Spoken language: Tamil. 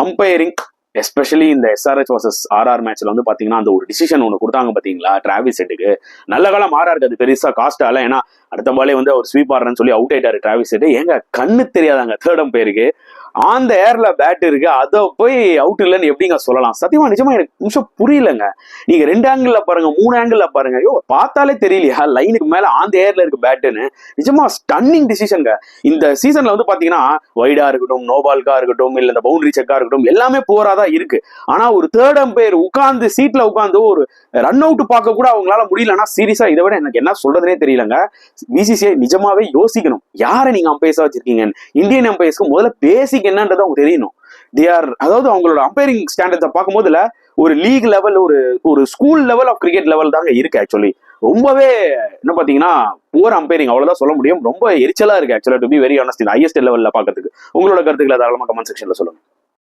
அம்பையரிங் எஸ்பெஷலி இந்த SRH vs RR மேட்ச்ல வந்து பாத்தீங்கன்னா அந்த ஒரு டிசிஷன் ஒன்று கொடுத்தாங்க பாத்தீங்களா டிராவிஸ் ஹெட்டுக்கு. நல்ல காலம் RRக்கு அது பெருசா காஸ்டால, ஏன்னா அடுத்த பாலே வந்து அவர் ஸ்வீப் ஆடுறேன்னு சொல்லி அவுட் ஆயிட்டாரு டிராவிஸ் ஹெட். ஏங்க கண்ணு தெரியாதாங்க தேர்ட் அம்பையருக்கு அந்த ஏர்ல பேட் இருக்கு, அதை போய் அவுட் இல்லைன்னு எப்படிங்க சொல்லலாம்? சத்தியமா நிஜமா எனக்கு நிமிஷம் புரியலங்க. நீங்க 2 ஆங்கிள் பாருங்க, 3 ஆங்கிள் பாருங்க, ஐயோ பார்த்தாலே தெரியலையா லைனுக்கு மேல ஆந்த ஏர்ல இருக்கு பேட்டுன்னு. நிஜமா ஸ்டன்னிங் டிசிஷன்ங்க. இந்த சீசன்ல வந்து பாத்தீங்கன்னா வைடா இருக்கட்டும், நோபால்கா இருக்கட்டும், இல்ல இந்த பவுண்டரி செக்கா இருக்கட்டும், எல்லாமே போராதான் இருக்கு. ஆனா ஒரு தேர்ட் அம்பையர் உட்கார்ந்து சீட்ல உட்கார்ந்து ஒரு ரன் அவுட் பார்க்க கூட அவங்களால முடியலன்னா சீரியஸா இதை விட எனக்கு என்ன சொல்றதுனே தெரியலங்க. BCCI நிஜமாவே யோசிக்கணும், யாரை நீங்க அம்பையர்ஸா வச்சிருக்கீங்க. இந்தியன் அம்பையர்ஸ்க்கு முதல்ல பேசிக் என்னன்றது அவங்க தெரியணும். அதாவது அவங்களோட அம்பையரிங் ஸ்டாண்டர்ட்ஸை பார்க்கும்போதுல ஒரு லீக் லெவல், ஒரு school level of cricket level தாங்க இருக்கு. ஆக்சுவலி ரொம்பவே என்ன பாத்தீங்கன்னா புவர் அம்பையரிங், அவ்வளவுதான் சொல்ல முடியும். ரொம்ப எரிச்சலா இருக்கு ஆக்சுவலா, டு பி வெரி ஆனஸ்ட். இந்த ஹையஸ்ட் லெவல்ல பாக்கிறதுக்கு உங்களோட கருத்துக்களை தாராளமா கமெண்ட் செக்ஷன்ல சொல்லுங்க.